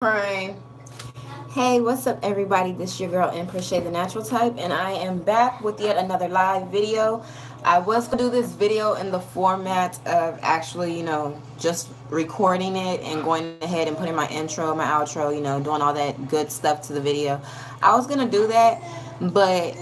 Crying. Hey, what's up, everybody? This is your girl, Empress the Natural Type, and I am back with yet another live video. I was gonna do this video in the format of actually, just recording it and going ahead and putting my intro, my outro, doing all that good stuff to the video. I was gonna do that, but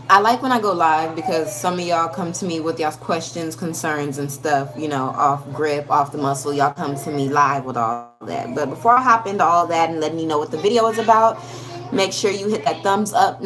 I like when I go live because some of y'all come to me with y'all's questions, concerns, and stuff, off grip, off the muscle. Y'all come to me live with all that. But before I hop into all that and letting you know what the video is about, make sure you hit that thumbs up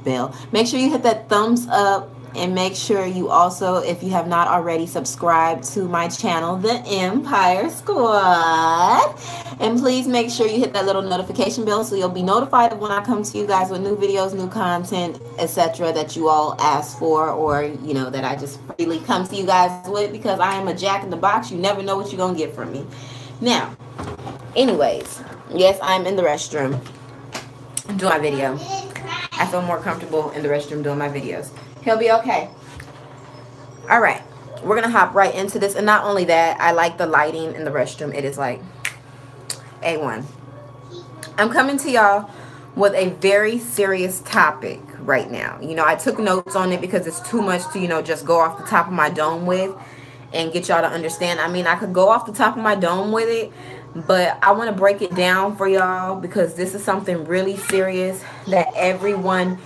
bell. Make sure you hit that thumbs up, and make sure you also, if you have not already, subscribe to my channel, The Empire Squad. And please make sure you hit that little notification bell so you'll be notified of when I come to you guys with new videos, new content, etc. that you all ask for, or that I just freely come to you guys with, because I am a jack in the box. You never know what you're gonna get from me. Now, anyways, yes, I'm in the restroom doing my video. I feel more comfortable in the restroom doing my videos. He'll be okay. All right, we're gonna hop right into this. And not only that, I like the lighting in the restroom. It is like A1. I'm coming to y'all with a very serious topic right now. I took notes on it because it's too much to just go off the top of my dome with and get y'all to understand. I mean, I could go off the top of my dome with it, but I want to break it down for y'all because this is something really serious that everyone,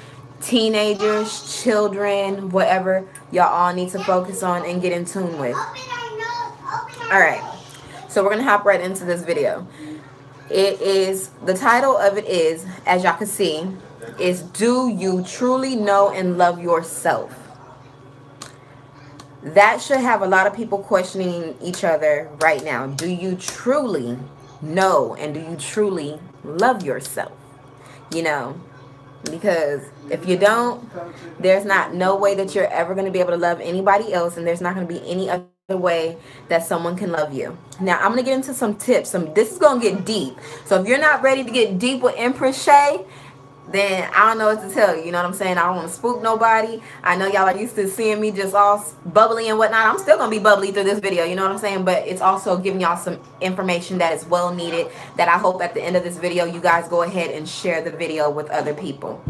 teenagers, children, whatever, y'all all need to focus on and get in tune with. All right, so we're gonna hop right into this video. The title of it is, as y'all can see, is Do You Truly Know and Love Yourself? That should have a lot of people questioning each other right now. Do you truly know and do you truly love yourself? Because if you don't, there's no way that you're ever going to be able to love anybody else, and there's not going to be any other way that someone can love you. Now, I'm going to get into some tips. This is going to get deep. So if you're not ready to get deep with Empress Shay, then I don't know what to tell you. You know what I'm saying? I don't want to spook nobody. I know y'all are used to seeing me just all bubbly and whatnot. I'm still going to be bubbly through this video. You know what I'm saying? But it's also giving y'all some information that is well needed, that I hope at the end of this video, you guys go ahead and share the video with other people.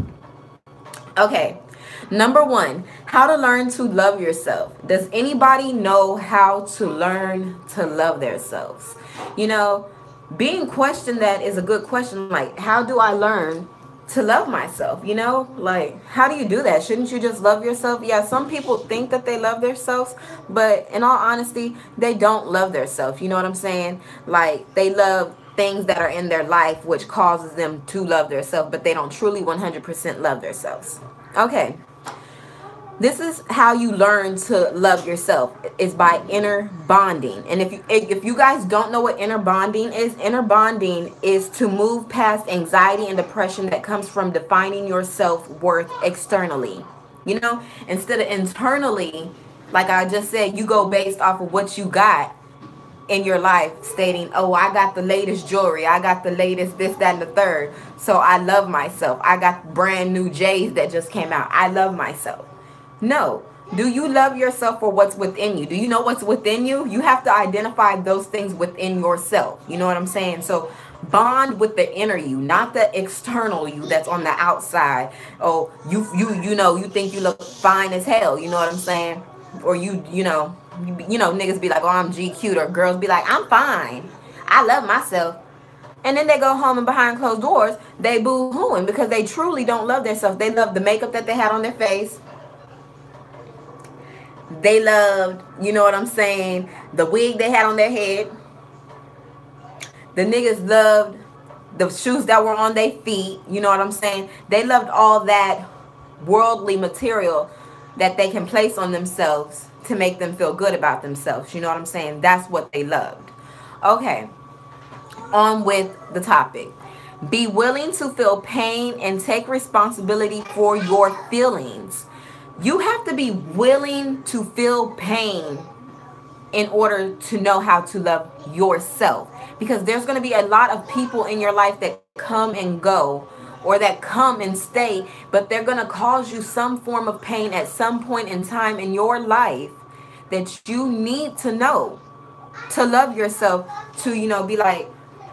Okay. Number one, how to learn to love yourself. Does anybody know how to learn to love themselves? Being questioned that is a good question. Like, how do I learn to love myself? Like, how do you do that? Shouldn't you just love yourself? Yeah, some people think that they love themselves, but in all honesty, they don't love themselves. You know what I'm saying? Like, they love things that are in their life which causes them to love themselves, but they don't truly 100% love themselves. Okay. This is how you learn to love yourself, is by inner bonding. And if you guys don't know what inner bonding is to move past anxiety and depression that comes from defining your self-worth externally. Instead of internally, like I just said, you go based off of what you got in your life, stating, oh, I got the latest jewelry, I got the latest this, that, and the third, so I love myself. I got brand new J's that just came out, I love myself. No. Do you love yourself for what's within you? Do you know what's within you? You have to identify those things within yourself. You know what I'm saying? So bond with the inner you, not the external you that's on the outside. Oh, you think you look fine as hell. You know what I'm saying? Or niggas be like, oh, I'm G cute, or girls be like, I'm fine, I love myself. And then they go home and behind closed doors, they boo-hooing because they truly don't love themselves. They love the makeup that they had on their face. They loved, you know what I'm saying, the wig they had on their head. The niggas loved the shoes that were on their feet. You know what I'm saying? They loved all that worldly material that they can place on themselves to make them feel good about themselves. You know what I'm saying? That's what they loved. Okay. On with the topic. Be willing to feel pain and take responsibility for your feelings. You have to be willing to feel pain in order to know how to love yourself. Because there's going to be a lot of people in your life that come and go, or that come and stay, but they're going to cause you some form of pain at some point in time in your life that you need to know to love yourself, to, be like,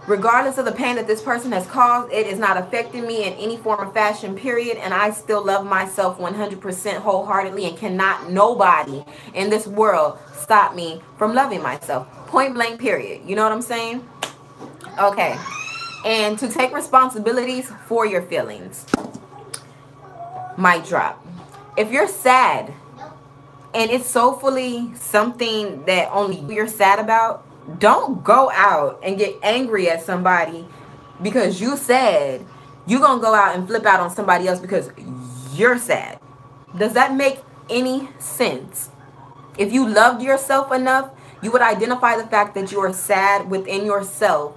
Regardless of the pain that this person has caused, it is not affecting me in any form or fashion, period. And I still love myself 100% wholeheartedly, and cannot nobody in this world stop me from loving myself. Point blank, period. You know what I'm saying? Okay. And to take responsibilities for your feelings. Mic drop. If you're sad and it's soulfully something that only you're sad about, don't go out and get angry at somebody because you sad. You're gonna go out and flip out on somebody else because you're sad. Does that make any sense? If you loved yourself enough, you would identify the fact that you are sad within yourself,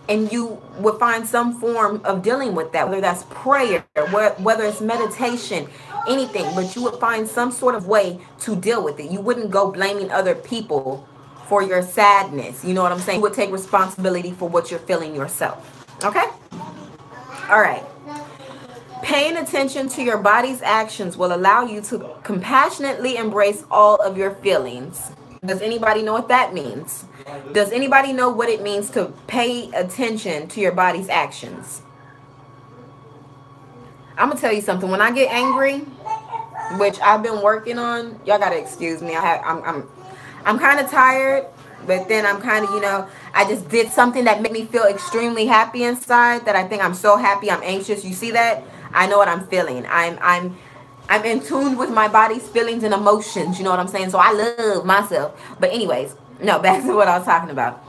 and you would find some form of dealing with that, whether that's prayer, whether it's meditation, anything, but you would find some sort of way to deal with it. You wouldn't go blaming other people for your sadness. You know what I'm saying? You would take responsibility for what you're feeling yourself. Okay? All right. Paying attention to your body's actions will allow you to compassionately embrace all of your feelings. Does anybody know what that means? Does anybody know what it means to pay attention to your body's actions? I'm gonna tell you something. When I get angry, which I've been working on, y'all gotta excuse me. I'm kind of tired, but then I'm kind of, I just did something that made me feel extremely happy inside. That I think I'm so happy, I'm anxious. You see that? I know what I'm feeling. I'm in tune with my body's feelings and emotions. You know what I'm saying? So I love myself. But anyways, no, back to what I was talking about.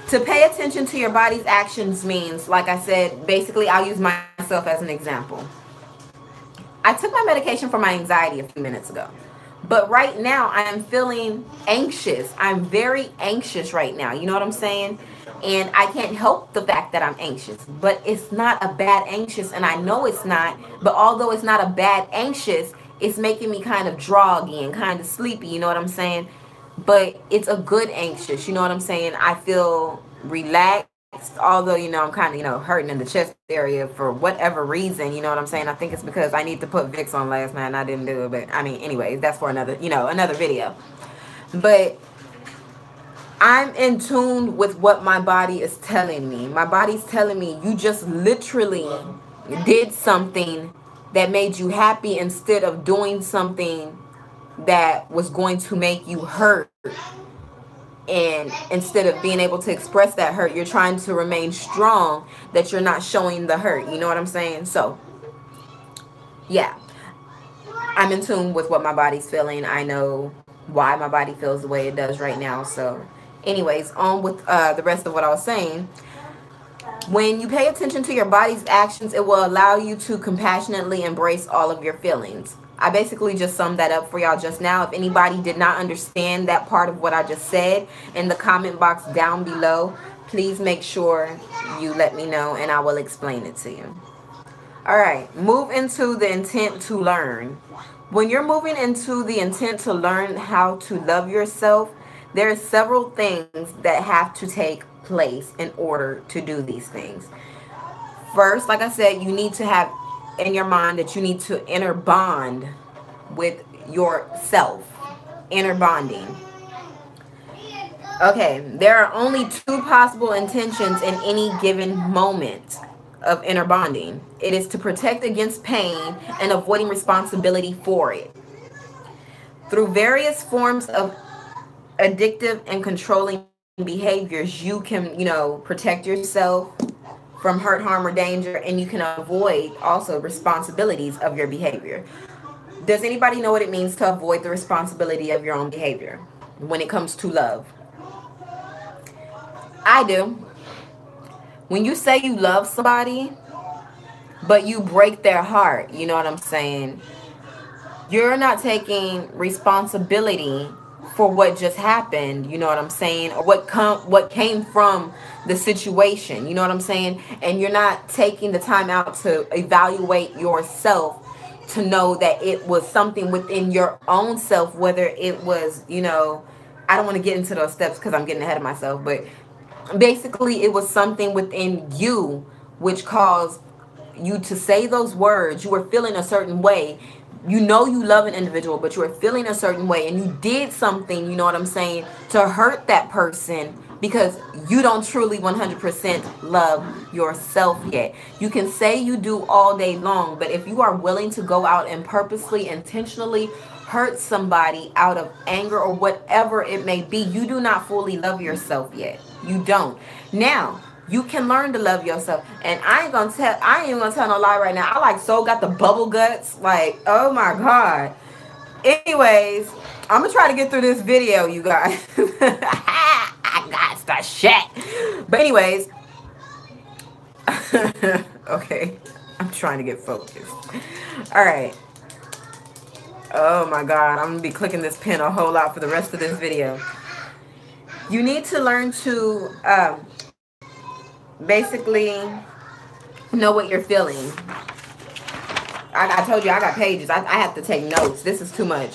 To pay attention to your body's actions means, like I said, basically I'll use myself as an example. I took my medication for my anxiety a few minutes ago. But right now I am feeling anxious. I'm very anxious right now. You know what I'm saying? And I can't help the fact that I'm anxious. But it's not a bad anxious, and I know it's not. But although it's not a bad anxious, it's making me kind of droggy and kind of sleepy. You know what I'm saying? But it's a good anxious. You know what I'm saying? I feel relaxed. Although, I'm kind of, hurting in the chest area for whatever reason. You know what I'm saying? I think it's because I need to put Vicks on last night and I didn't do it. But, anyways, that's for another video. But I'm in tune with what my body is telling me. My body's telling me, you just literally did something that made you happy instead of doing something that was going to make you hurt. And instead of being able to express that hurt, you're trying to remain strong, that you're not showing the hurt. You know what I'm saying? So, yeah. I'm in tune with what my body's feeling. I know why my body feels the way it does right now. So, anyways, on with the rest of what I was saying. When you pay attention to your body's actions, it will allow you to compassionately embrace all of your feelings. I basically just summed that up for y'all just now. If anybody did not understand that part of what I just said, in the comment box down below, please make sure you let me know and I will explain it to you. All right, move into the intent to learn. When you're moving into the intent to learn how to love yourself, there are several things that have to take place in order to do these things. First, like I said, you need to have in your mind that you need to inner bond with yourself. Inner bonding. Okay, there are only two possible intentions in any given moment of inner bonding. It is to protect against pain and avoiding responsibility for it. Through various forms of addictive and controlling behaviors, you can, protect yourself from hurt, harm, or danger, and you can avoid also responsibilities of your behavior. Does anybody know what it means to avoid the responsibility of your own behavior when it comes to love? I do. When you say you love somebody, but you break their heart, you know what I'm saying? You're not taking responsibility for what just happened, you know what I'm saying, or what came from the situation, you know what I'm saying, and you're not taking the time out to evaluate yourself to know that it was something within your own self, whether it was, I don't want to get into those steps because I'm getting ahead of myself, but basically it was something within you which caused you to say those words. You were feeling a certain way. You love an individual, but you were feeling a certain way, and you did something, you know what I'm saying, to hurt that person because you don't truly 100% love yourself yet. You can say you do all day long, but if you are willing to go out and purposely, intentionally hurt somebody out of anger or whatever it may be, you do not fully love yourself yet. You don't. Now, you can learn to love yourself. And I ain't gonna tell no lie right now. I like so got the bubble guts. Like, oh my God. Anyways, I'm gonna try to get through this video, you guys. I got the shit. But anyways, okay. I'm trying to get focused. All right. Oh my God, I'm gonna be clicking this pen a whole lot for the rest of this video. You need to learn to basically know what you're feeling. I told you I got pages. I have to take notes. This is too much.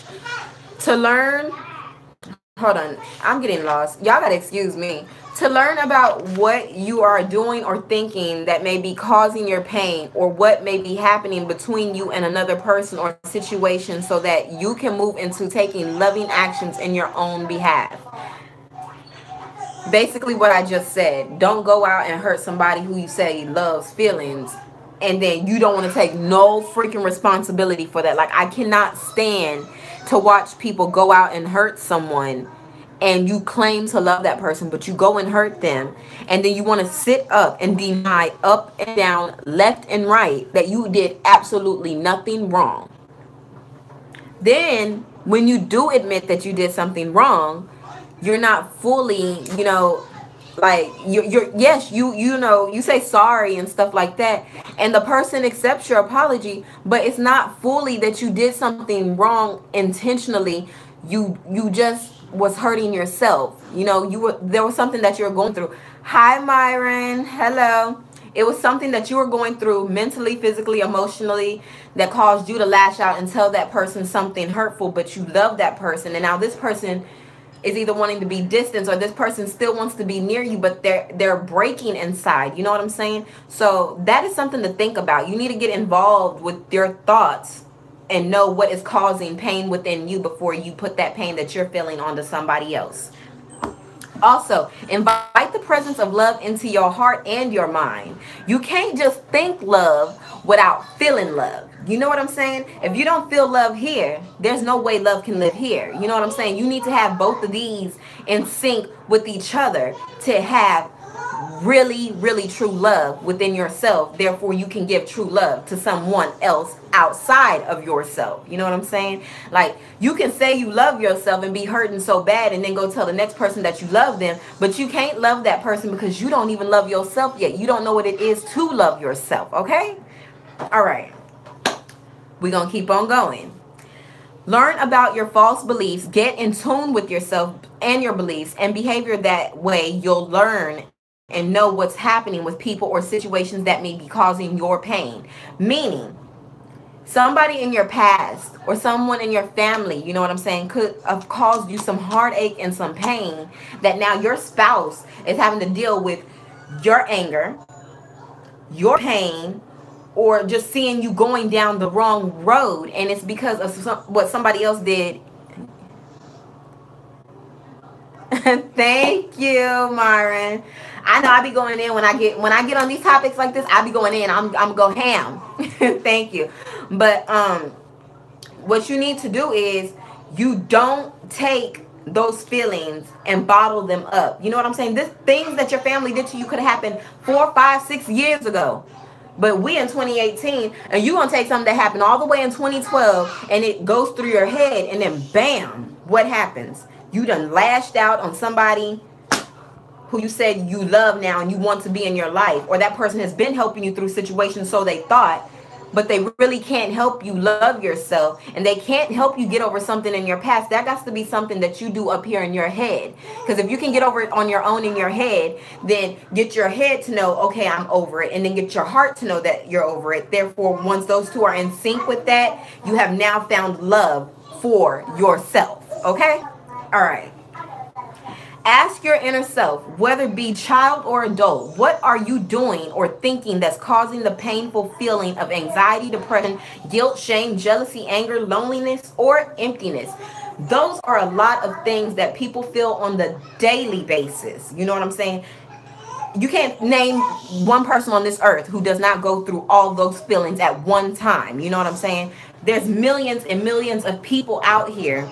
To learn, hold on, I'm getting lost. Y'all gotta excuse me. To learn about what you are doing or thinking that may be causing your pain, or what may be happening between you and another person or situation, so that you can move into taking loving actions in your own behalf. Basically what I just said. Don't go out and hurt somebody who you say loves feelings, and then you don't want to take no freaking responsibility for that. Like, I cannot stand to watch people go out and hurt someone, and you claim to love that person, but you go and hurt them, and then you want to sit up and deny up and down, left and right, that you did absolutely nothing wrong. Then when you do admit that you did something wrong, you're not fully, like you're yes, you say sorry and stuff like that, and the person accepts your apology, but it's not fully that you did something wrong intentionally. You just was hurting yourself. There was something that you were going through. Hi, Myron. Hello. It was something that you were going through mentally, physically, emotionally, that caused you to lash out and tell that person something hurtful, but you love that person, and now this person is either wanting to be distant, or this person still wants to be near you, but they're breaking inside. You know what I'm saying? So that is something to think about. You need to get involved with your thoughts and know what is causing pain within you before you put that pain that you're feeling onto somebody else. Also, invite the presence of love into your heart and your mind. You can't just think love without feeling love. You know what I'm saying? If you don't feel love here, there's no way love can live here. You know what I'm saying? You need to have both of these in sync with each other to have really, really true love within yourself. Therefore, you can give true love to someone else outside of yourself. You know what I'm saying? Like, you can say you love yourself and be hurting so bad and then go tell the next person that you love them, but you can't love that person because you don't even love yourself yet. You don't know what it is to love yourself, okay? All right. We're going to keep on going. Learn about your false beliefs. Get in tune with yourself and your beliefs and behavior. That way you'll learn and know what's happening with people or situations that may be causing your pain. Meaning, somebody in your past or someone in your family, you know what I'm saying, could have caused you some heartache and some pain that now your spouse is having to deal with your anger, your pain, or just seeing you going down the wrong road, and it's because of what somebody else did. Thank you, Myron. I know I be going in when I get on these topics like this. I be going in. I'm go ham. Thank you. But what you need to do is you don't take those feelings and bottle them up. You know what I'm saying? This things that your family did to you could have happened 4, 5, 6 years ago. But we in 2018, and you gonna take something that happened all the way in 2012, and it goes through your head, and then bam, what happens? You done lashed out on somebody who you said you love now and you want to be in your life, or that person has been helping you through situations, so they thought, but they really can't help you love yourself, and they can't help you get over something in your past. That got to be something that you do up here in your head. Because if you can get over it on your own in your head, then get your head to know, okay, I'm over it, and then get your heart to know that you're over it. Therefore, once those two are in sync with that, you have now found love for yourself. Okay? All right. Ask your inner self, whether it be child or adult, what are you doing or thinking that's causing the painful feeling of anxiety, depression, guilt, shame, jealousy, anger, loneliness, or emptiness? Those are a lot of things that people feel on the daily basis. You know what I'm saying? You can't name one person on this earth who does not go through all those feelings at one time. You know what I'm saying? There's millions and millions of people out here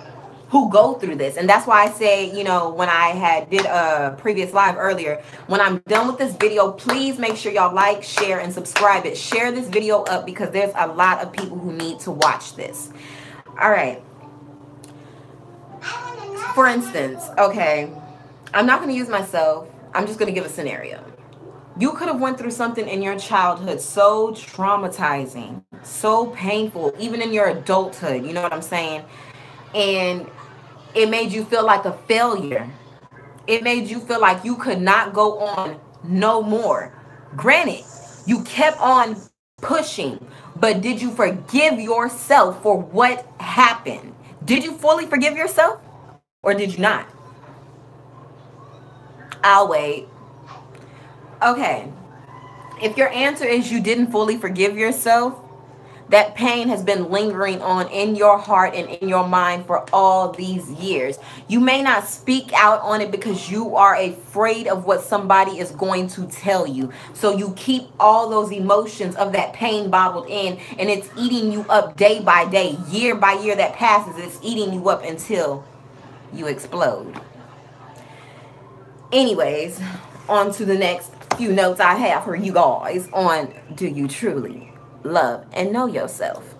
who go through this. And that's why I say, you know, when I had did a previous live earlier, when I'm done with this video, please make sure y'all like, share, and subscribe it. Share this video up because there's a lot of people who need to watch this. All right. For instance, okay, I'm not going to use myself. I'm just going to give a scenario. You could have went through something in your childhood so traumatizing, so painful, even in your adulthood, you know what I'm saying? And it made you feel like a failure. It made you feel like you could not go on no more. Granted, you kept on pushing, but did you forgive yourself for what happened? Did you fully forgive yourself or did you not? I'll wait. Okay. If your answer is you didn't fully forgive yourself, that pain has been lingering on in your heart and in your mind for all these years. You may not speak out on it because you are afraid of what somebody is going to tell you. So you keep all those emotions of that pain bottled in, and it's eating you up day by day, year by year that passes. It's eating you up until you explode. Anyways, on to the next few notes I have for you guys on do you truly love and know yourself?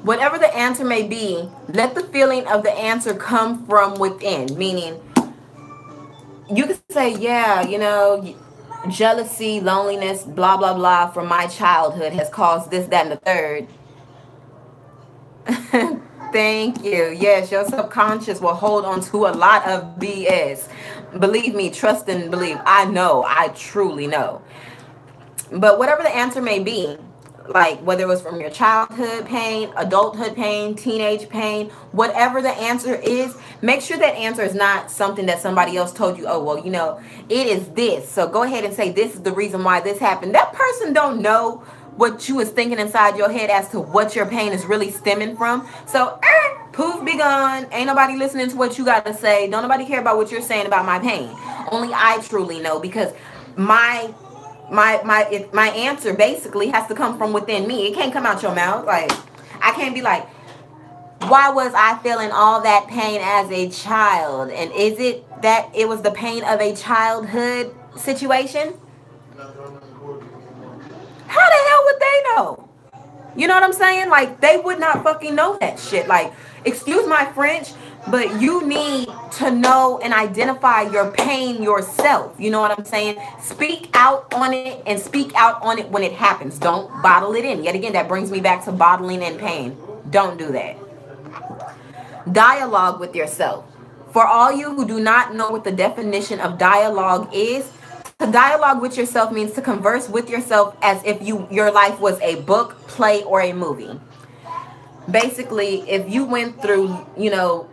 Whatever the answer may be, let the feeling of the answer come from within. Meaning, you can say, yeah, you know, jealousy, loneliness, blah, blah, blah, from my childhood has caused this, that, and the third. Thank you. Yes, your subconscious will hold on to a lot of BS. Believe me, trust and believe. I know. I truly know. But whatever the answer may be, like whether it was from your childhood pain, adulthood pain, teenage pain, whatever the answer is, make sure that answer is not something that somebody else told you, oh, well, you know, it is this. So go ahead and say, this is the reason why this happened. That person don't know what you was thinking inside your head as to what your pain is really stemming from. So, poof, be gone. Ain't nobody listening to what you got to say. Don't nobody care about what you're saying about my pain. Only I truly know, because my answer basically has to come from within me. It can't come out your mouth. Like, I can't be like, why was I feeling all that pain as a child? And is it that it was the pain of a childhood situation? How the hell would they know? You know what I'm saying? Like, they would not fucking know that shit. Like, excuse my French, but you need to know and identify your pain yourself. You know what I'm saying? Speak out on it, and speak out on it when it happens. Don't bottle it in. Yet again, that brings me back to bottling in pain. Don't do that. Dialogue with yourself. For all you who do not know what the definition of dialogue is, to dialogue with yourself means to converse with yourself as if your life was a book, play, or a movie. Basically, if you went through, you know,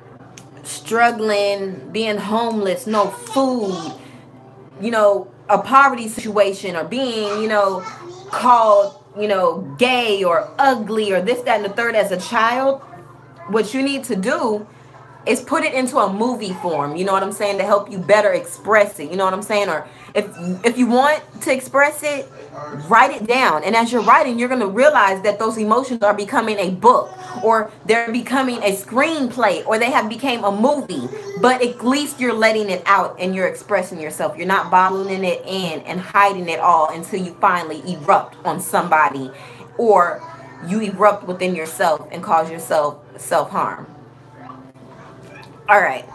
struggling, being homeless, no food, you know, a poverty situation, or being, you know, called, you know, gay or ugly or this, that, and the third as a child, what you need to do is put it into a movie form, you know what I'm saying, to help you better express it, you know what I'm saying? Or if you want to express it, write it down. And as you're writing, you're going to realize that those emotions are becoming a book, or they're becoming a screenplay, or they have become a movie. But at least you're letting it out and you're expressing yourself. You're not bottling it in and hiding it all until you finally erupt on somebody, or you erupt within yourself and cause yourself self-harm. All right.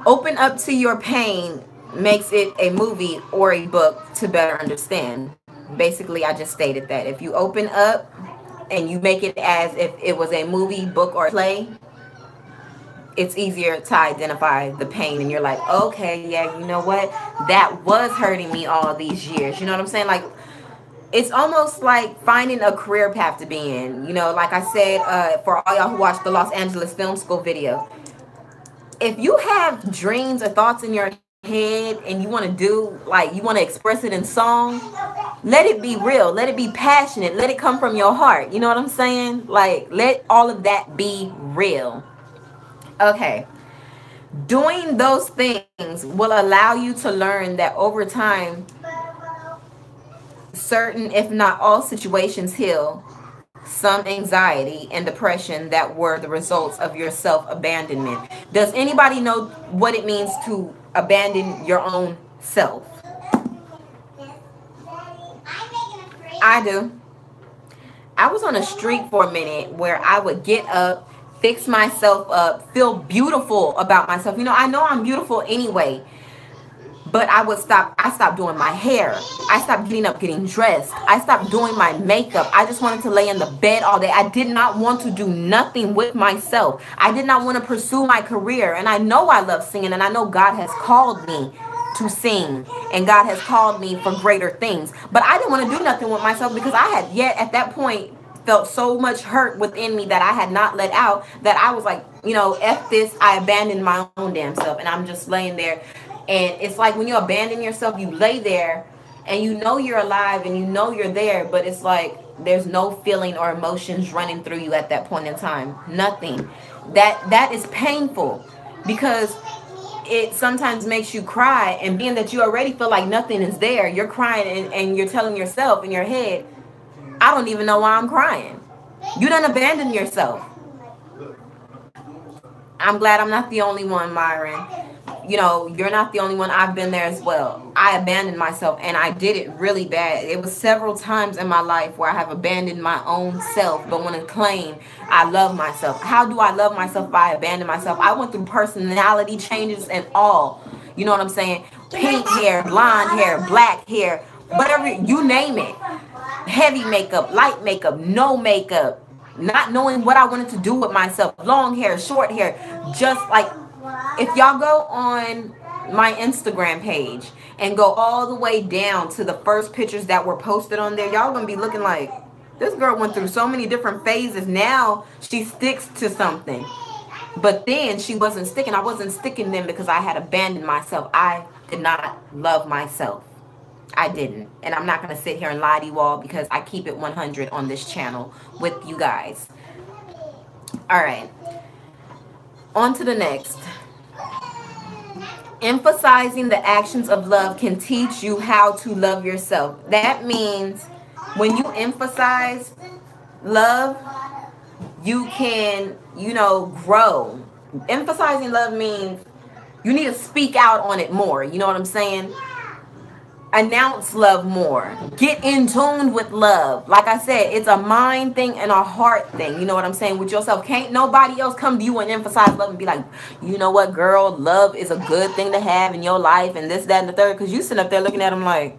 Open up to your pain makes it a movie or a book to better understand. Basically, I just stated that. If you open up and you make it as if it was a movie, book, or play, it's easier to identify the pain. And you're like, okay, yeah, you know what? That was hurting me all these years. You know what I'm saying? Like, it's almost like finding a career path to be in. You know, like I said, for all y'all who watched the Los Angeles Film School video, if you have dreams or thoughts in your head and you want to do, like, you want to express it in song, let it be real, let it be passionate, let it come from your heart. You know what I'm saying? Like, let all of that be real. Okay. Doing those things will allow you to learn that over time, certain, if not all, situations heal some anxiety and depression that were the results of your self-abandonment. Does anybody know what it means to abandon your own self? I do. I was on a streak for a minute where I would get up, fix myself up, feel beautiful about myself. You know, I know I'm beautiful anyway, but I stopped doing my hair. I stopped getting up, getting dressed. I stopped doing my makeup. I just wanted to lay in the bed all day. I did not want to do nothing with myself. I did not want to pursue my career. And I know I love singing, and I know God has called me to sing, and God has called me for greater things. But I didn't want to do nothing with myself because I had yet at that point felt so much hurt within me that I had not let out, that I was like, you know, F this, I abandoned my own damn self. And I'm just laying there. And it's like when you abandon yourself, you lay there and you know you're alive and you know you're there, but it's like there's no feeling or emotions running through you at that point in time. Nothing. That is painful because it sometimes makes you cry, and being that you already feel like nothing is there, you're crying and you're telling yourself in your head, I don't even know why I'm crying. You done abandoned yourself. I'm glad I'm not the only one, Myron. You know, you're not the only one. I've been there as well. I abandoned myself, and I did it really bad. It was several times in my life where I have abandoned my own self, but want to claim I love myself. How do I love myself if I abandon myself? I went through personality changes and all. You know what I'm saying? Pink hair, blonde hair, black hair, whatever, you name it. Heavy makeup, light makeup, no makeup. Not knowing what I wanted to do with myself. Long hair, short hair. Just like, if y'all go on my Instagram page and go all the way down to the first pictures that were posted on there, y'all gonna be looking like, this girl went through so many different phases. Now she sticks to something. But then she wasn't sticking. I wasn't sticking then because I had abandoned myself. I did not love myself. I didn't. And I'm not going to sit here and lie to you all because I keep it 100 on this channel with you guys. All right. On to the next. Emphasizing the actions of love can teach you how to love yourself. That means when you emphasize love, you can, you know, grow. Emphasizing love means you need to speak out on it more. You know what I'm saying? Announce love more. Get in tune with love. Like I said, it's a mind thing and a heart thing. You know what I'm saying? With yourself. Can't nobody else come to you and emphasize love and be like, you know what, girl, love is a good thing to have in your life and this, that, and the third. Because you sitting up there looking at them like,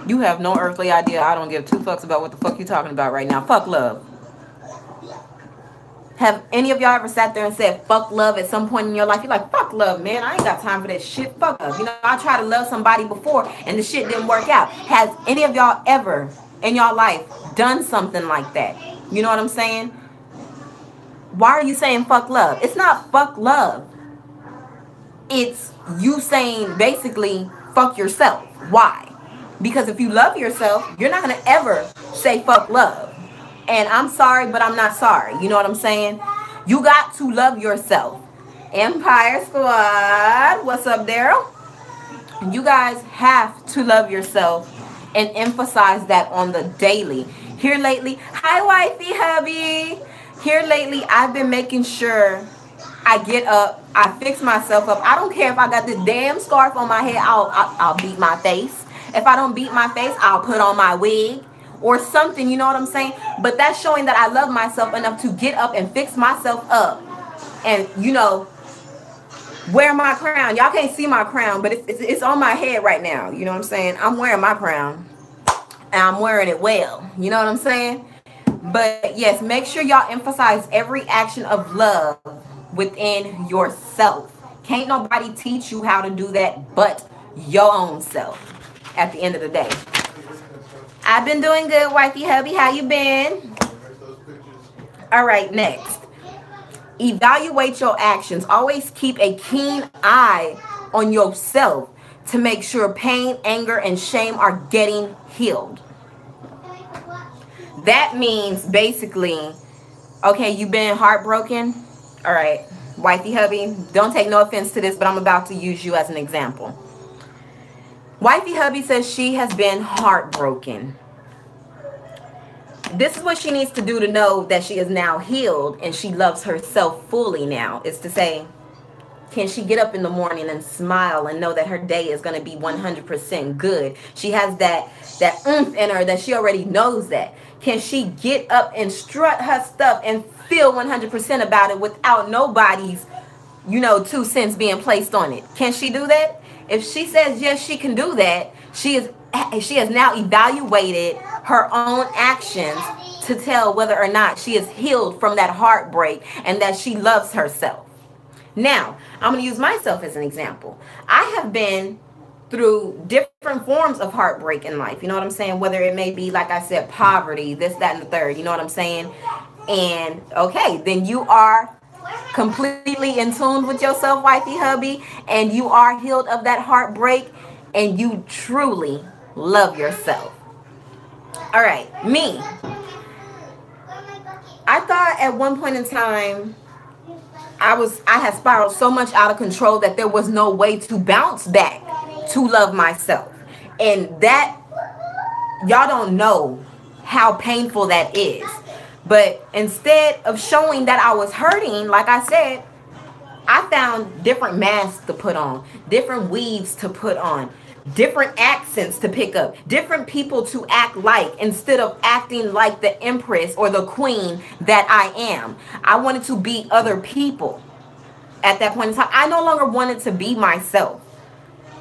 you have no earthly idea. I don't give two fucks about what the fuck you talking about right now. Fuck love. Have any of y'all ever sat there and said fuck love at some point in your life? You're like, fuck love, man. I ain't got time for that shit. Fuck love. You know, I tried to love somebody before and the shit didn't work out. Has any of y'all ever in your life done something like that? You know what I'm saying? Why are you saying fuck love? It's not fuck love. It's you saying basically fuck yourself. Why? Because if you love yourself, you're not going to ever say fuck love. And I'm sorry, but I'm not sorry. You know what I'm saying? You got to love yourself. Empire Squad. What's up, Daryl? You guys have to love yourself and emphasize that on the daily. Here lately, hi, wifey, hubby. Here lately, I've been making sure I get up, I fix myself up. I don't care if I got this damn scarf on my head. I'll beat my face. If I don't beat my face, I'll put on my wig or something, you know what I'm saying? But that's showing that I love myself enough to get up and fix myself up and, you know, wear my crown. Y'all can't see my crown, but it's on my head right now. You know what I'm saying? I'm wearing my crown and I'm wearing it well. You know what I'm saying? But yes, make sure y'all emphasize every action of love within yourself. Can't nobody teach you how to do that but your own self at the end of the day. I've been doing good, wifey hubby. How you been? All right, next. Evaluate your actions. Always keep a keen eye on yourself to make sure pain, anger, and shame are getting healed. That means basically, okay, you've been heartbroken. All right. Wifey hubby, don't take no offense to this, but I'm about to use you as an example. Wifey hubby says she has been heartbroken. This is what she needs to do to know that she is now healed and she loves herself fully now. Is to say, can she get up in the morning and smile and know that her day is going to be 100% good? She has that oomph in her that she already knows that. Can she get up and strut her stuff and feel 100% about it without nobody's, 2 cents being placed on it? Can she do that? If she says yes, she can do that. She has now evaluated her own actions to tell whether or not she is healed from that heartbreak and that she loves herself. Now, I'm going to use myself as an example. I have been through different forms of heartbreak in life. You know what I'm saying? Whether it may be, like I said, poverty, this, that, and the third. You know what I'm saying? And, okay, then you are completely in tune with yourself, wifey, hubby, and you are healed of that heartbreak, and you truly love yourself. All right, me. I thought at one point in time, I had spiraled so much out of control that there was no way to bounce back to love myself. And that, y'all don't know how painful that is. But instead of showing that I was hurting, like I said, I found different masks to put on, different weaves to put on, different accents to pick up, different people to act like, instead of acting like the empress or the queen that I am. I wanted to be other people at that point in time. I no longer wanted to be myself.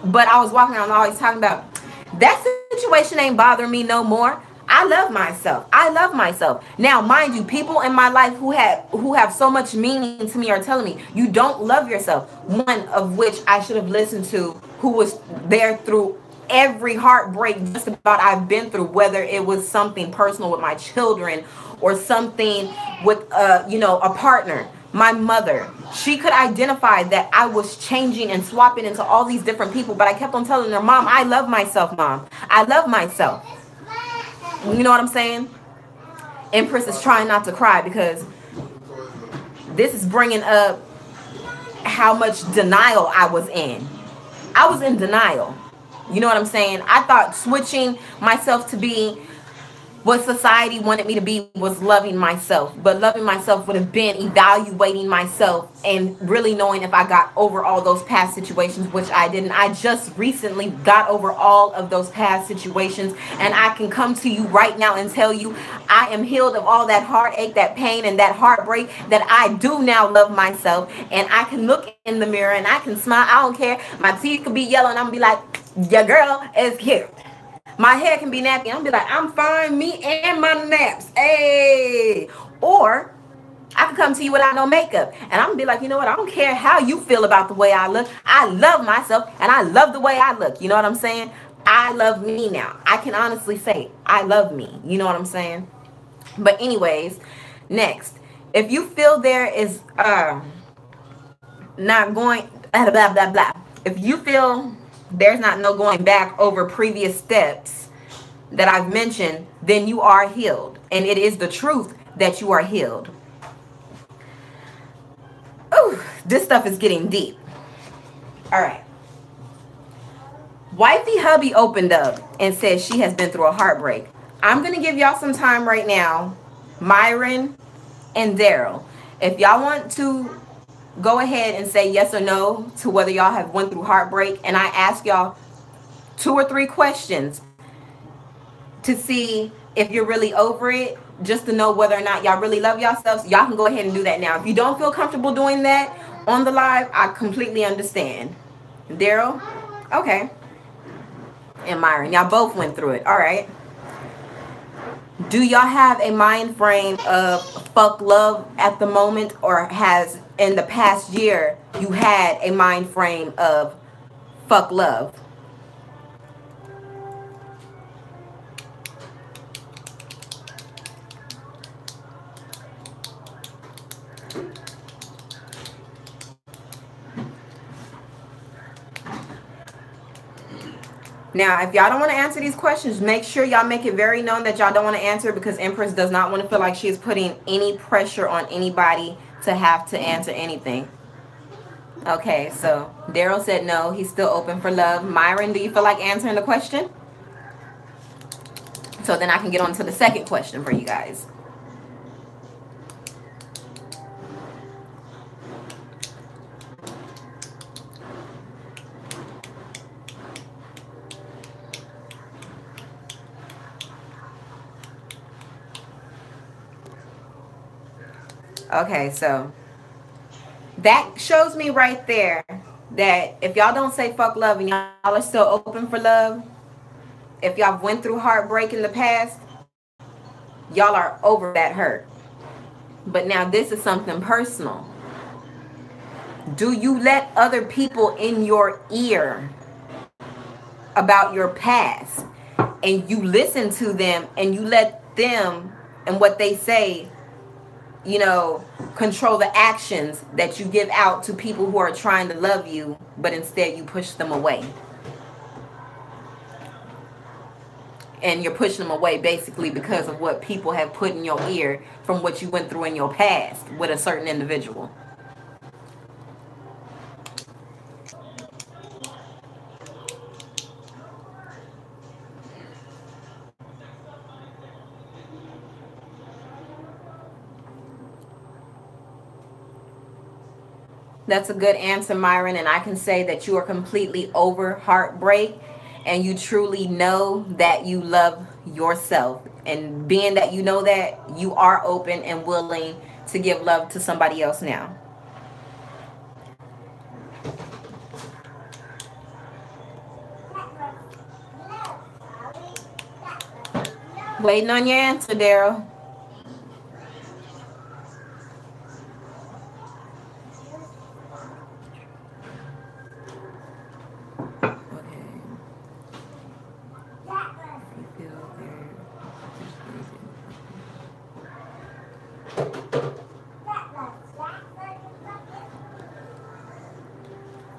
But I was walking around always talking about, that situation ain't bothering me no more. I love myself. I love myself. Now, mind you, people in my life who have so much meaning to me are telling me, you don't love yourself. One of which I should have listened to, who was there through every heartbreak just about I've been through, whether it was something personal with my children or something with a partner. My mother, she could identify that I was changing and swapping into all these different people, but I kept on telling her, Mom, I love myself, Mom. I love myself. You know what I'm saying? Empress is trying not to cry because this is bringing up how much denial I was in. I was in denial. You know what I'm saying? I thought switching myself to be what society wanted me to be was loving myself. But loving myself would have been evaluating myself and really knowing if I got over all those past situations, which I didn't. I just recently got over all of those past situations. And I can come to you right now and tell you I am healed of all that heartache, that pain, and that heartbreak, that I do now love myself. And I can look in the mirror and I can smile. I don't care. My teeth could be yellow and I'm going to be like, your girl is cute. My hair can be nappy. I'm be like, I'm fine, me and my naps. Hey. Or I can come to you without no makeup. And I'm gonna be like, you know what? I don't care how you feel about the way I look. I love myself and I love the way I look. You know what I'm saying? I love me now. I can honestly say I love me. You know what I'm saying? But anyways, next. If you feel there is not going blah blah blah. If you feel there's not no going back over previous steps that I've mentioned, then you are healed. And it is the truth that you are healed. Ooh, this stuff is getting deep. All right. Wifey hubby opened up and said she has been through a heartbreak. I'm going to give y'all some time right now, Myron and Daryl. If y'all want to go ahead and say yes or no to whether y'all have went through heartbreak, and I ask y'all 2 or 3 questions to see if you're really over it, just to know whether or not y'all really love yourselves, y'all can go ahead and do that now. If you don't feel comfortable doing that on the live, I completely understand. Daryl? Okay. And Myron, y'all both went through it. All right. Do y'all have a mind frame of fuck love at the moment, or has in the past year you had a mind frame of fuck love? Now, if y'all don't want to answer these questions, make sure y'all make it very known that y'all don't want to answer, because Empress does not want to feel like she is putting any pressure on anybody to have to answer anything. Okay, so Daryl said no, he's still open for love. Myron, do you feel like answering the question? So then I can get on to the second question for you guys. Okay, so that shows me right there that if y'all don't say fuck love and y'all are still open for love, if y'all went through heartbreak in the past, y'all are over that hurt. But now this is something personal. Do you let other people in your ear about your past and you listen to them and you let them and what they say, you know, control the actions that you give out to people who are trying to love you, but instead you push them away? And you're pushing them away basically because of what people have put in your ear from what you went through in your past with a certain individual. That's a good answer, Myron. And I can say that you are completely over heartbreak and you truly know that you love yourself. And being that you know that, you are open and willing to give love to somebody else now. Waiting on your answer, Daryl.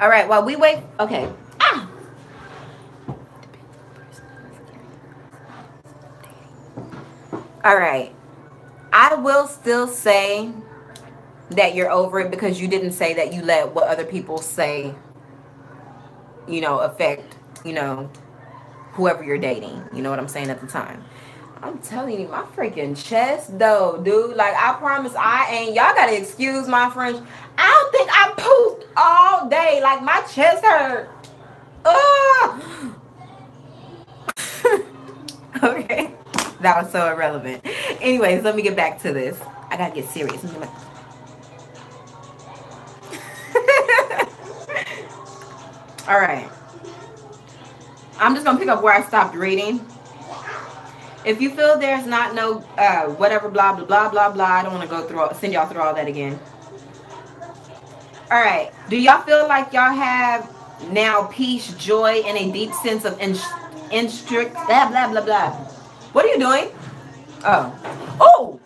All right, while we wait, okay. Ah! All right. I will still say that you're over it because you didn't say that you let what other people say, you know, affect, you know, whoever you're dating. You know what I'm saying at the time. I'm telling you, my freaking chest though, dude. Like I promise I ain't, y'all gotta excuse my French. I don't think I pooped all day. Like my chest hurt. Ugh. Okay. That was so irrelevant. Anyways, let me get back to this. I gotta get serious. All right. I'm just gonna pick up where I stopped reading. If you feel there's not no whatever blah blah blah blah blah, I don't want to go through send y'all through all that again. All right. Do y'all feel like y'all have now peace, joy, and a deep sense of strict blah blah blah blah? What are you doing? Oh. Oh.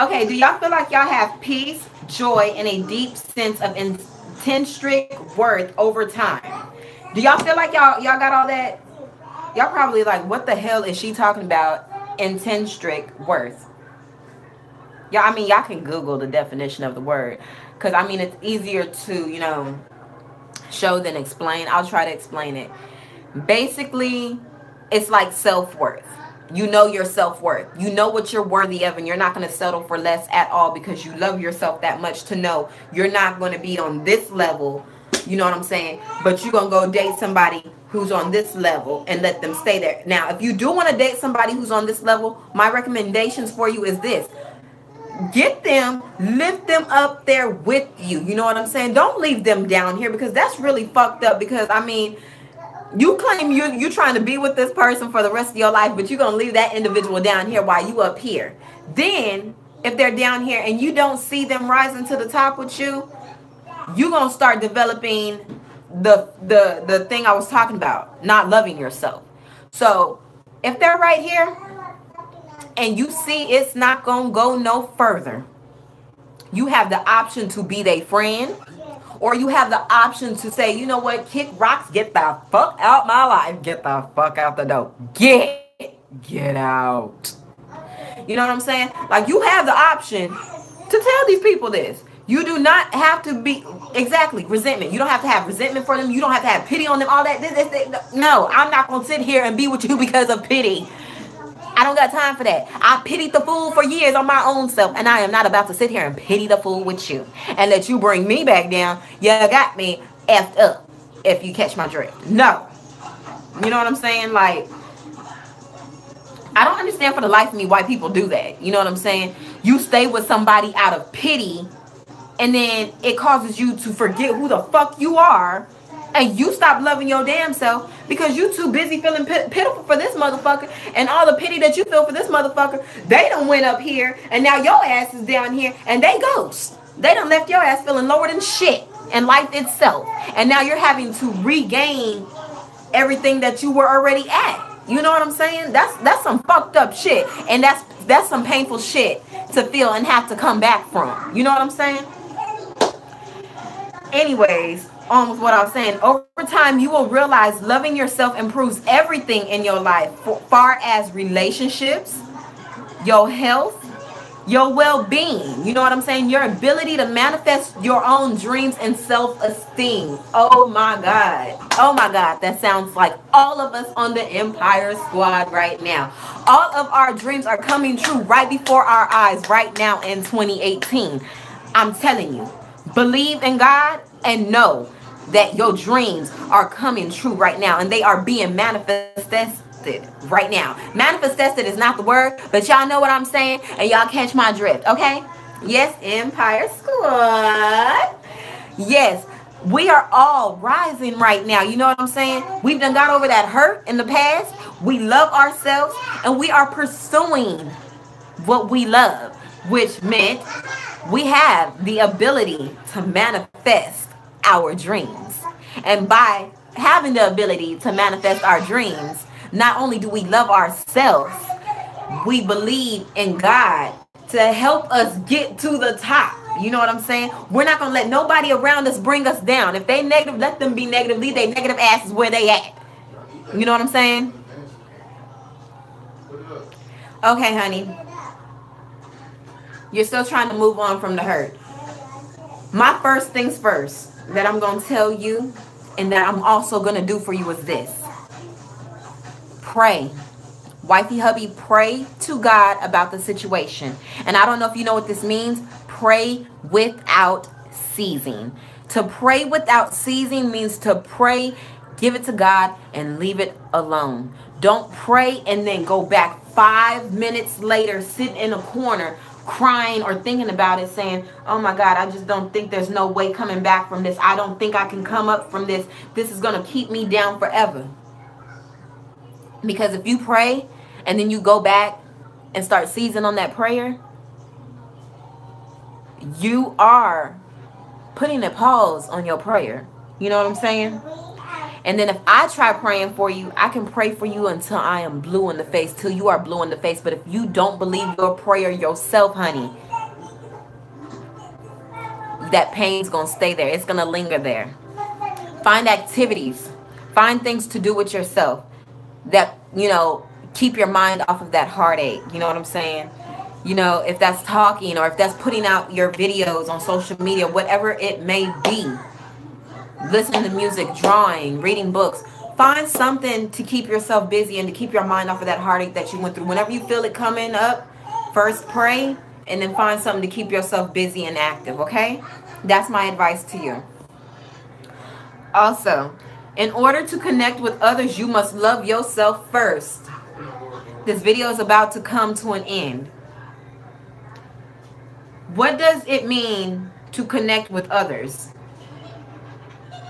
Okay. Do y'all feel like y'all have peace, joy, and a deep sense of intrinsic worth over time? Do y'all feel like y'all got all that? Y'all probably like, what the hell is she talking about? Intrinsic worth. Yeah, I mean, y'all can Google the definition of the word. Because, I mean, it's easier to, you know, show than explain. I'll try to explain it. Basically, it's like self-worth. You know your self-worth. You know what you're worthy of, and you're not going to settle for less at all because you love yourself that much to know you're not going to be on this level. You know what I'm saying? But you're going to go date somebody who's on this level and let them stay there. Now, if you do want to date somebody who's on this level, my recommendations for you is this. Get them, lift them up there with you. You know what I'm saying? Don't leave them down here because that's really fucked up because, I mean, you claim you trying to be with this person for the rest of your life, but you're going to leave that individual down here while you up here. Then, if they're down here and you don't see them rising to the top with you, you're going to start developing the thing I was talking about, not loving yourself. So, if they're right here and you see it's not going to go no further, you have the option to be their friend, or you have the option to say, you know what, kick rocks, get the fuck out my life, get the fuck out the door, get out. You know what I'm saying? Like, you have the option to tell these people this. You do not have to be, exactly, resentment. You don't have to have resentment for them. You don't have to have pity on them, all that. No, I'm not going to sit here and be with you because of pity. I don't got time for that. I pitied the fool for years on my own self, and I am not about to sit here and pity the fool with you and let you bring me back down. You got me effed up, if you catch my drift. No. You know what I'm saying? Like, I don't understand for the life of me why people do that. You know what I'm saying? You stay with somebody out of pity, and then it causes you to forget who the fuck you are, and you stop loving your damn self because you too busy feeling pitiful for this motherfucker, and all the pity that you feel for this motherfucker, they done went up here, and now your ass is down here, and they ghost. They done left your ass feeling lower than shit in life itself, and now you're having to regain everything that you were already at. You know what I'm saying? That's some fucked up shit, and that's some painful shit to feel and have to come back from. You know what I'm saying? Anyways, on with what I was saying. Over time, you will realize loving yourself improves everything in your life, far as relationships, your health, your well-being. You know what I'm saying? Your ability to manifest your own dreams and self-esteem. Oh my God. Oh my God. That sounds like all of us on the Empire Squad right now. All of our dreams are coming true right before our eyes right now in 2018. I'm telling you. Believe in God and know that your dreams are coming true right now, and they are being manifested right now. Manifested is not the word, but y'all know what I'm saying, and y'all catch my drift, okay? Yes, Empire Squad. Yes, we are all rising right now. You know what I'm saying? We've done got over that hurt in the past. We love ourselves, and we are pursuing what we love, which meant we have the ability to manifest our dreams. And by having the ability to manifest our dreams, not only do we love ourselves, we believe in God to help us get to the top. You know what I'm saying? We're not going to let nobody around us bring us down. If they negative, let them be negative. Leave their negative asses where they at. You know what I'm saying? Okay, honey. You're still trying to move on from the hurt. My first things first that I'm going to tell you, and that I'm also going to do for you, is this. Pray. Wifey, hubby, pray to God about the situation. And I don't know if you know what this means. Pray without ceasing. To pray without ceasing means to pray, give it to God, and leave it alone. Don't pray and then go back 5 minutes later, sit in a corner, crying or thinking about it, saying, oh my God, I just don't think there's no way coming back from this. I don't think I can come up from this. This is going to keep me down forever. Because if you pray and then you go back and start seizing on that prayer, you are putting a pause on your prayer. You know what I'm saying? And then if I try praying for you, I can pray for you until I am blue in the face, till you are blue in the face. But if you don't believe your prayer yourself, honey, that pain's going to stay there. It's going to linger there. Find activities. Find things to do with yourself that, you know, keep your mind off of that heartache. You know what I'm saying? You know, if that's talking, or if that's putting out your videos on social media, whatever it may be. Listening to music, drawing, reading books. Find something to keep yourself busy and to keep your mind off of that heartache that you went through. Whenever you feel it coming up, first pray and then find something to keep yourself busy and active, okay? That's my advice to you. Also, in order to connect with others, you must love yourself first. This video is about to come to an end. What does it mean to connect with others?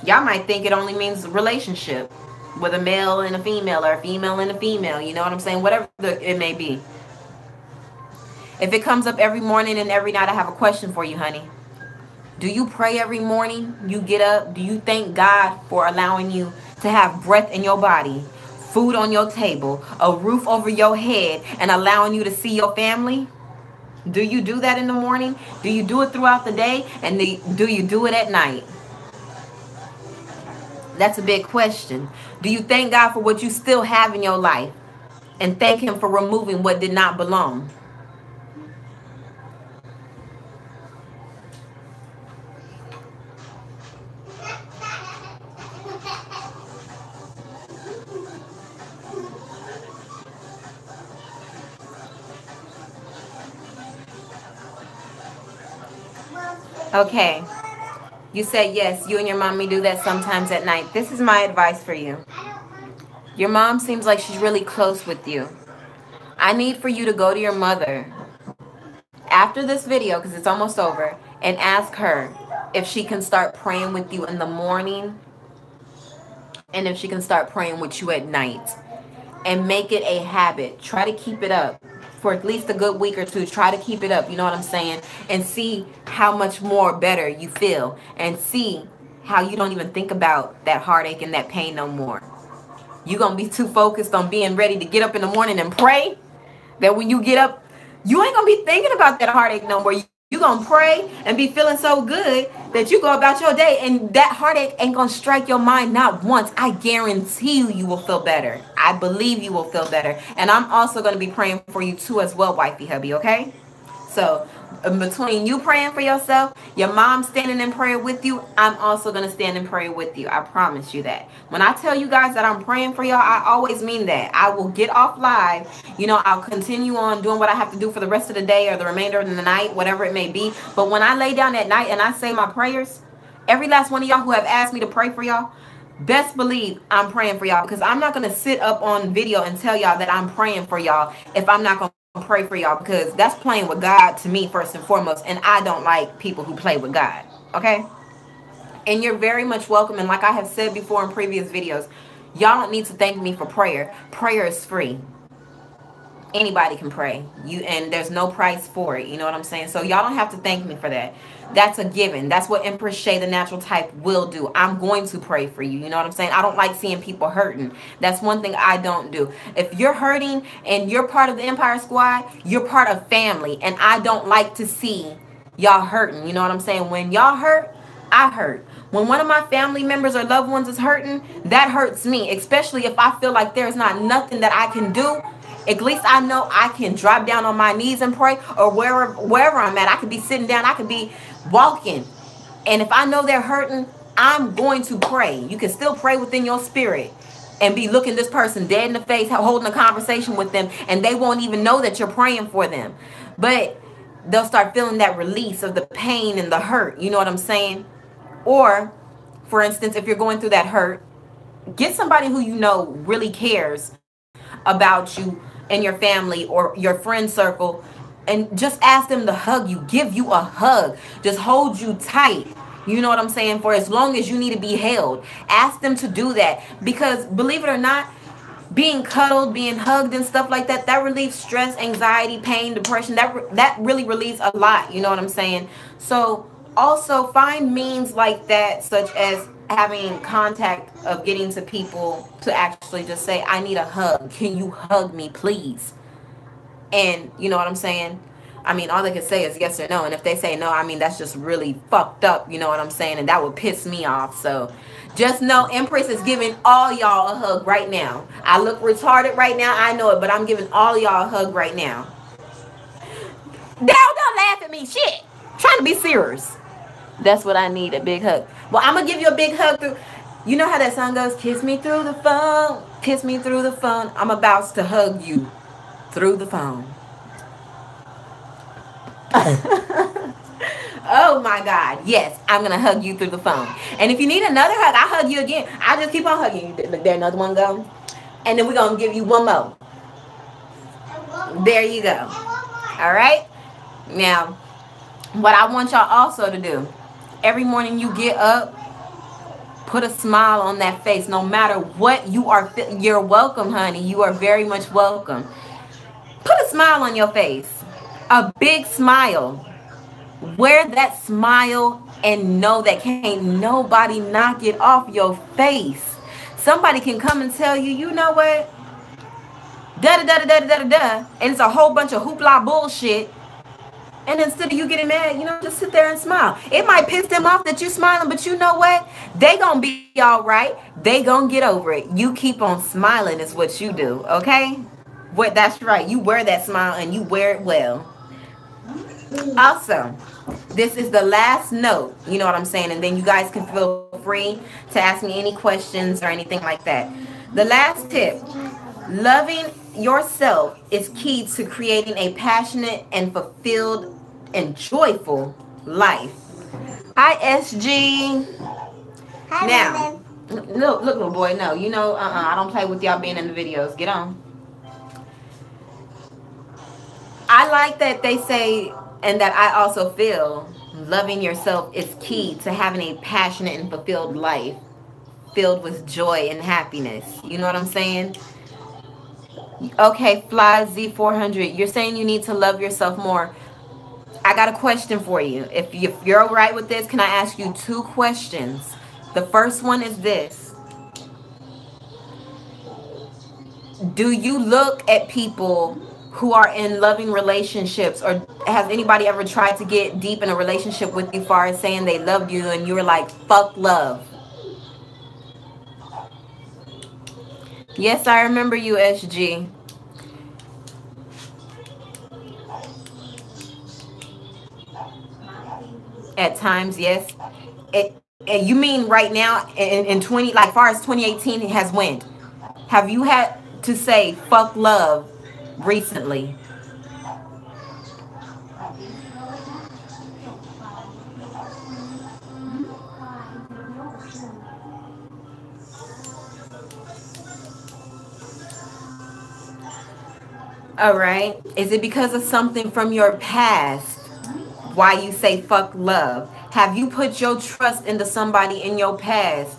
Y'all might think it only means relationship with a male and a female, or a female and a female. You know what I'm saying? Whatever it may be. If it comes up every morning and every night, I have a question for you, honey. Do you pray every morning you get up? Do you thank God for allowing you to have breath in your body, food on your table, a roof over your head, and allowing you to see your family? Do you do that in the morning? Do you do it throughout the day? And do you do it at night? That's a big question. Do you thank God for what you still have in your life and thank Him for removing what did not belong? Okay. You said yes, you and your mommy do that sometimes at night. This is my advice for you. Your mom seems like she's really close with you. I need for you to go to your mother after this video, because it's almost over, and ask her if she can start praying with you in the morning and if she can start praying with you at night. And make it a habit. Try to keep it up for at least a good week or two. Try to keep it up, you know what I'm saying? And see how much more better you feel. And see how you don't even think about that heartache and that pain no more. You're going to be too focused on being ready to get up in the morning and pray that when you get up, you ain't going to be thinking about that heartache no more. You're going to pray and be feeling so good that you go about your day, and that heartache ain't going to strike your mind not once. I guarantee you will feel better. I believe you will feel better. And I'm also going to be praying for you too as well, wifey hubby, okay? So between you praying for yourself, your mom standing in prayer with you, I'm also going to stand in prayer with you. I promise you that. When I tell you guys that I'm praying for y'all, I always mean that. I will get off live. You know, I'll continue on doing what I have to do for the rest of the day or the remainder of the night, whatever it may be. But when I lay down at night and I say my prayers, every last one of y'all who have asked me to pray for y'all, best believe I'm praying for y'all, because I'm not going to sit up on video and tell y'all that I'm praying for y'all if I'm not going to pray for y'all, because that's playing with God to me first and foremost, and I don't like people who play with God, okay? And you're very much welcome, and like I have said before in previous videos, y'all don't need to thank me for prayer. Prayer is free. Anybody can pray, and there's no price for it, you know what I'm saying? So y'all don't have to thank me for that. That's a given. That's what Empress Shay, the natural type, will do. I'm going to pray for you, you know what I'm saying? I don't like seeing people hurting. That's one thing I don't do. If you're hurting and you're part of the Empire Squad, you're part of family, and I don't like to see y'all hurting, you know what I'm saying? When y'all hurt, I hurt. When one of my family members or loved ones is hurting, that hurts me, especially if I feel like there's not nothing that I can do. At least I know I can drop down on my knees and pray, or wherever I'm at. I could be sitting down, I could be walking. And if I know they're hurting, I'm going to pray. You can still pray within your spirit and be looking this person dead in the face, holding a conversation with them, and they won't even know that you're praying for them. But they'll start feeling that release of the pain and the hurt, you know what I'm saying? Or, for instance, if you're going through that hurt, get somebody who you know really cares about you and your family or your friend circle, and just ask them to hug you, give you a hug, just hold you tight, you know what I'm saying, for as long as you need to be held. Ask them to do that, because believe it or not, being cuddled, being hugged and stuff like that, that relieves stress, anxiety, pain, depression. That really relieves a lot, you know what I'm saying? So also find means like that, such as having contact of getting to people to actually just say, I need a hug. Can you hug me, please? And you know what I'm saying? I mean, all they can say is yes or no. And if they say no, I mean, that's just really fucked up, you know what I'm saying? And that would piss me off. So just know Empress is giving all y'all a hug right now. I look retarded right now, I know it, but I'm giving all y'all a hug right now. Don't laugh at me, shit. I'm trying to be serious. That's what I need, a big hug. Well, I'm going to give you a big hug through. You know how that song goes? Kiss me through the phone. Kiss me through the phone. I'm about to hug you through the phone. Oh my God. Yes, I'm going to hug you through the phone. And if you need another hug, I'll hug you again. I'll just keep on hugging you. Look, there another one go. And then we're going to give you one more. There you go. All right? Now, what I want y'all also to do, every morning you get up, put a smile on that face. No matter what you are, you're welcome, honey. You are very much welcome. Put a smile on your face. A big smile. Wear that smile and know that can't nobody knock it off your face. Somebody can come and tell you, you know what? Da-da-da-da-da-da-da. And it's a whole bunch of hoopla bullshit. And instead of you getting mad, you know, just sit there and smile. It might piss them off that you're smiling, but you know what? They gonna be all right. They gonna get over it. You keep on smiling is what you do, okay? What? That's right. You wear that smile and you wear it well. Also, this is the last note, you know what I'm saying? And then you guys can feel free to ask me any questions or anything like that. The last tip, loving yourself is key to creating a passionate and fulfilled and joyful life. Hi, SG. Hi, Now, Mama. look, little boy. No, you know, I don't play with y'all being in the videos. Get on. I like that they say, and that I also feel, loving yourself is key to having a passionate and fulfilled life filled with joy and happiness. You know what I'm saying? Okay, Fly Z400, you're saying you need to love yourself more. I got a question for you. If you're all right with this, can I ask you two questions? The first one is this: do you look at people who are in loving relationships, or has anybody ever tried to get deep in a relationship with you, far as saying they loved you and you were like, fuck love? Yes, I remember you, SG. At times, yes. And you mean right now in 20, like far as 2018 has went, have you had to say fuck love recently? All right. Is it because of something from your past why you say fuck love? Have you put your trust into somebody in your past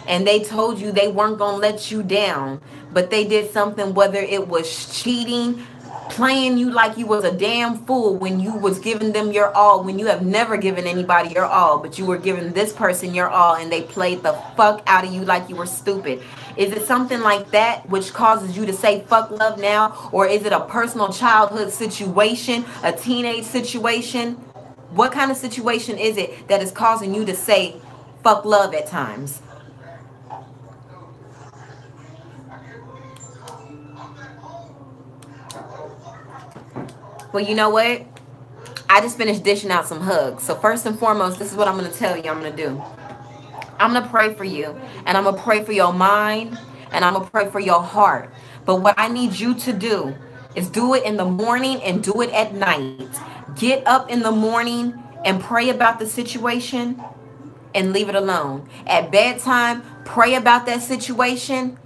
and they told you they weren't going to let you down, but they did something, whether it was cheating, playing you like you was a damn fool when you was giving them your all, when you have never given anybody your all, but you were giving this person your all and they played the fuck out of you like you were stupid? Is it something like that which causes you to say fuck love now? Or is it a personal childhood situation, a teenage situation? What kind of situation is it that is causing you to say fuck love at times? Well, you know what? I just finished dishing out some hugs. So first and foremost, this is what I'm going to tell you I'm going to do. I'm going to pray for you, and I'm going to pray for your mind, and I'm going to pray for your heart. But what I need you to do is do it in the morning and do it at night. Get up in the morning and pray about the situation and leave it alone. At bedtime, pray about that situation,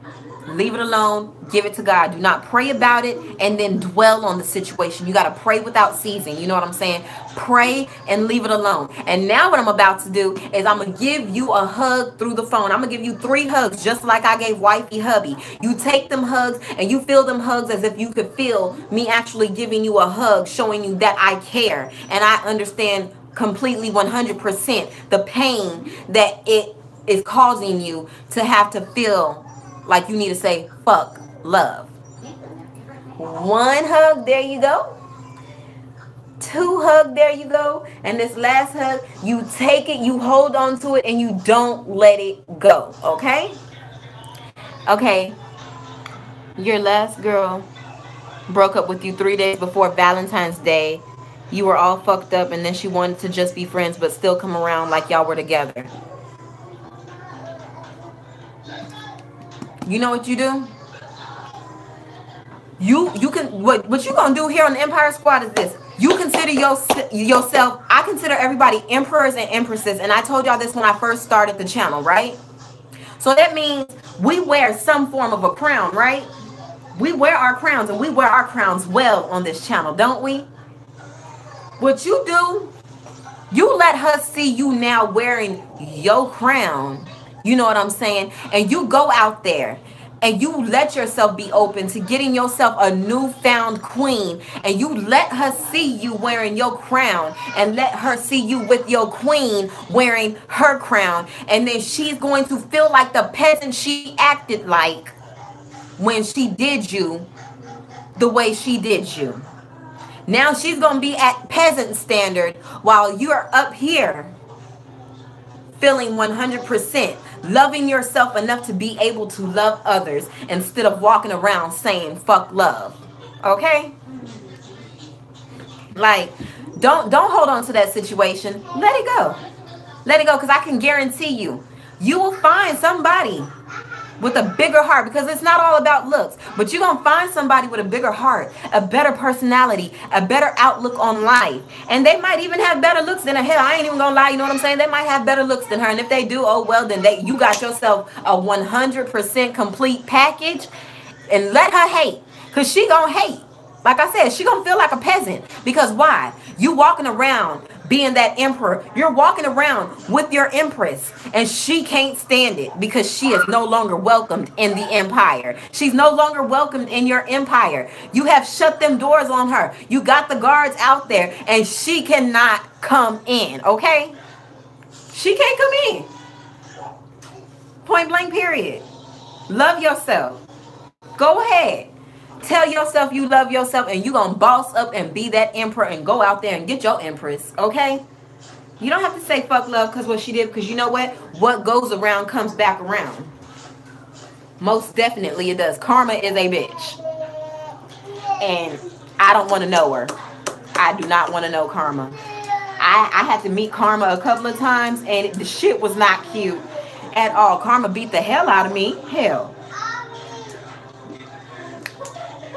leave it alone, give it to God. Do not pray about it and then dwell on the situation. You got to pray without ceasing. You know what I'm saying? Pray and leave it alone. And now what I'm about to do is I'm going to give you a hug through the phone. I'm going to give you 3 hugs just like I gave wifey hubby. You take them hugs and you feel them hugs as if you could feel me actually giving you a hug, showing you that I care and I understand completely 100% the pain that it is causing you to have to feel like you need to say fuck love. 1 hug, there you go. 2 hug, there you go. And this last hug, you take it, you hold on to it, and you don't let it go. Okay? Okay. Your last girl broke up with you 3 days before Valentine's Day. You were all fucked up, and then she wanted to just be friends but still come around like y'all were together. You know what you do? You can, what you gonna do here on the Empire Squad is this. You consider yourself, I consider everybody emperors and empresses, and I told y'all this when I first started the channel, right? So that means we wear some form of a crown, right? We wear our crowns, and we wear our crowns well on this channel, don't we? What you do, you let her see you now wearing your crown. You know what I'm saying? And you go out there and you let yourself be open to getting yourself a newfound queen. And you let her see you wearing your crown and let her see you with your queen wearing her crown. And then she's going to feel like the peasant she acted like when she did you the way she did you. Now she's going to be at peasant standard while you're up here feeling 100%, loving yourself enough to be able to love others instead of walking around saying fuck love. Okay? Like, don't hold on to that situation. Let it go. Let it go, because I can guarantee you, you will find somebody with a bigger heart, because it's not all about looks, but you're going to find somebody with a bigger heart, a better personality, a better outlook on life. And they might even have better looks than her. Hell, I ain't even going to lie, you know what I'm saying? They might have better looks than her. And if they do, oh well, then you got yourself a 100% complete package. And let her hate, because she going to hate. Like I said, she going to feel like a peasant. Because why? You walking around being that emperor. You're walking around with your empress, and she can't stand it because she is no longer welcomed in the empire. She's no longer welcomed in your empire. You have shut them doors on her. You got the guards out there, and she cannot come in, okay? She can't come in. Point blank, period. Love yourself. Go ahead. Tell yourself you love yourself, and you're going to boss up and be that emperor and go out there and get your empress, okay? You don't have to say fuck love because what she did, because you know what? What goes around comes back around. Most definitely it does. Karma is a bitch. And I don't want to know her. I do not want to know Karma. I had to meet Karma a couple of times, and the shit was not cute at all. Karma beat the hell out of me. Hell.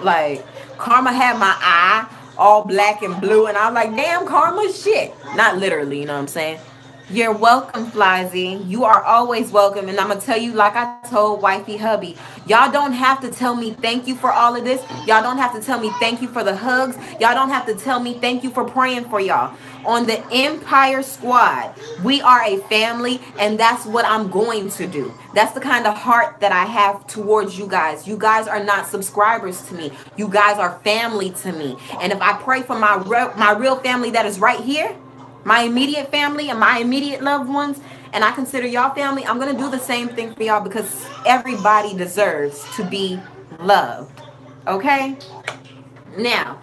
Like, Karma had my eye all black and blue, and I was like, damn, Karma, shit. Not literally, you know what I'm saying? You're welcome, Flyzy. You are always welcome. And I'm going to tell you, like I told wifey hubby, y'all don't have to tell me thank you for all of this. Y'all don't have to tell me thank you for the hugs. Y'all don't have to tell me thank you for praying for y'all. On the Empire Squad, we are a family, and that's what I'm going to do. That's the kind of heart that I have towards you guys. You guys are not subscribers to me. You guys are family to me. And if I pray for my real family that is right here, my immediate family and my immediate loved ones, and I consider y'all family, I'm going to do the same thing for y'all, because everybody deserves to be loved. Okay? Now,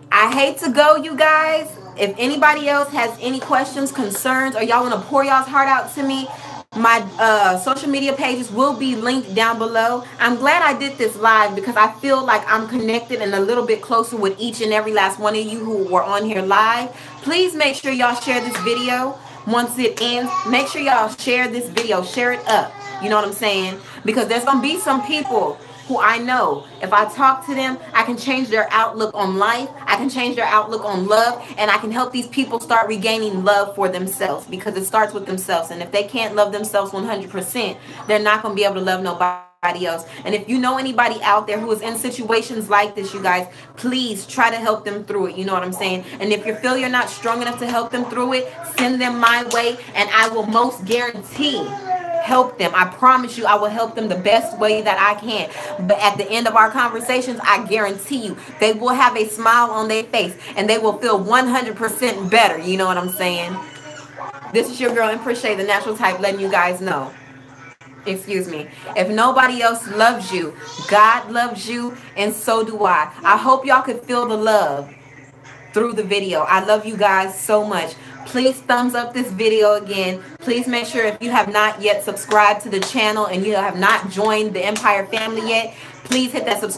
I hate to go, you guys. If anybody else has any questions, concerns, or y'all want to pour y'all's heart out to me, my social media pages will be linked down below. I'm glad I did this live because I feel like I'm connected and a little bit closer with each and every last one of you who were on here live. Please make sure y'all share this video once it ends. Make sure y'all share this video. Share it up. You know what I'm saying? Because there's going to be some people who I know, if I talk to them, I can change their outlook on life. I can change their outlook on love. And I can help these people start regaining love for themselves, because it starts with themselves. And if they can't love themselves 100%, they're not going to be able to love nobody else. And if you know anybody out there who is in situations like this, you guys, please try to help them through it. You know what I'm saying? And if you feel you're not strong enough to help them through it, send them my way, and I will most guarantee help them. I promise you I will help them the best way that I can. But at the end of our conversations, I guarantee you they will have a smile on their face, and they will feel 100% better. You know what I'm saying? This is your girl Empress Shay, the natural type, letting you guys know. Excuse me. If nobody else loves you, God loves you, and so do I. I hope y'all could feel the love through the video. I love you guys so much. Please thumbs up this video again. Please make sure, if you have not yet subscribed to the channel and you have not joined the Empire family yet, please hit that subscribe